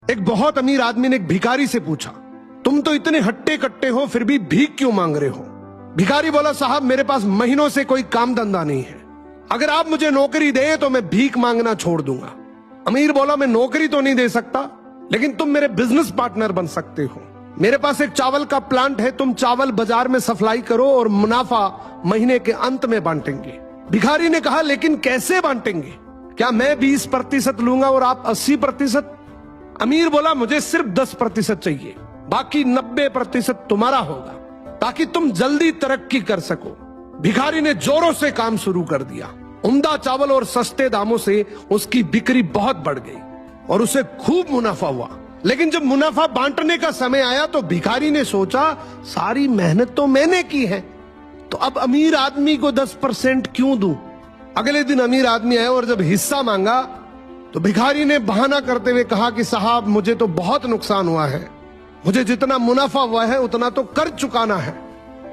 एक बहुत अमीर आदमी ने एक भिखारी से पूछा, तुम तो इतने हट्टे कट्टे हो फिर भी भीख क्यों मांग रहे हो? भिखारी बोला, साहब मेरे पास महीनों से कोई काम धंधा नहीं है, अगर आप मुझे नौकरी दें तो मैं भीख मांगना छोड़ दूंगा। अमीर बोला, मैं नौकरी तो नहीं दे सकता, लेकिन तुम मेरे बिजनेस पार्टनर बन सकते हो। मेरे पास एक चावल का प्लांट है, तुम चावल बाजार में सप्लाई करो और मुनाफा महीने के अंत में बांटेंगे। भिखारी ने कहा, लेकिन कैसे बांटेंगे? क्या मैं 20% लूंगा और आप 80%? अमीर बोला, मुझे सिर्फ 10% चाहिए, बाकी 90% तुम्हारा होगा, ताकि तुम जल्दी तरक्की कर सको। भिखारी ने जोरों से काम शुरू कर दिया। उम्दा चावल और सस्ते दामों से उसकी बिक्री बहुत बढ़ गई और उसे खूब मुनाफा हुआ। लेकिन जब मुनाफा बांटने का समय आया तो भिखारी ने सोचा, सारी मेहनत तो मैंने की है, तो अब अमीर आदमी को 10% क्यों दूं? अगले दिन अमीर आदमी आया और जब हिस्सा मांगा तो भिखारी ने बहाना करते हुए कहा कि साहब मुझे तो बहुत नुकसान हुआ है, मुझे जितना मुनाफा हुआ है उतना तो कर चुकाना है,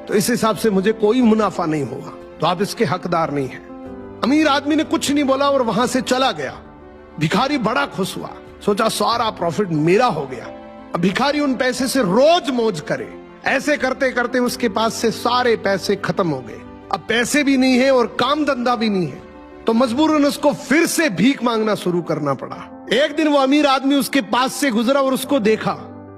तो इस हिसाब से मुझे कोई मुनाफा नहीं होगा, तो आप इसके हकदार नहीं हैं। अमीर आदमी ने कुछ नहीं बोला और वहां से चला गया। भिखारी बड़ा खुश हुआ, सोचा सारा प्रॉफिट मेरा हो गया। अब भिखारी उन पैसे से रोज मौज करे। ऐसे करते करते उसके पास से सारे पैसे खत्म हो गए। अब पैसे भी नहीं है और काम धंधा भी नहीं है, तो मजबूरन उसको फिर से भीख मांगना शुरू करना पड़ा। एक दिन वो अमीर आदमी उसके पास से गुजरा और उसको देखा,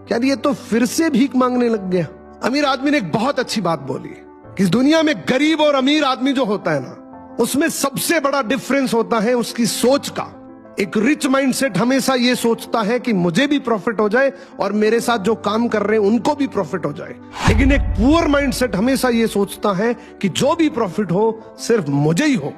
क्या ये तो फिर से भीख मांगने लग गया। अमीर आदमी ने एक बहुत अच्छी बात बोली कि इस दुनिया में गरीब और अमीर आदमी जो होता है ना, उसमें सबसे बड़ा डिफरेंस होता है उसकी सोच का। एक रिच माइंडसेट हमेशा ये सोचता है कि मुझे भी प्रॉफिट हो जाए और मेरे साथ जो काम कर रहे हैं उनको भी प्रॉफिट हो जाए, लेकिन एक पुअर माइंडसेट हमेशा ये सोचता है कि जो भी प्रॉफिट हो सिर्फ मुझे ही हो।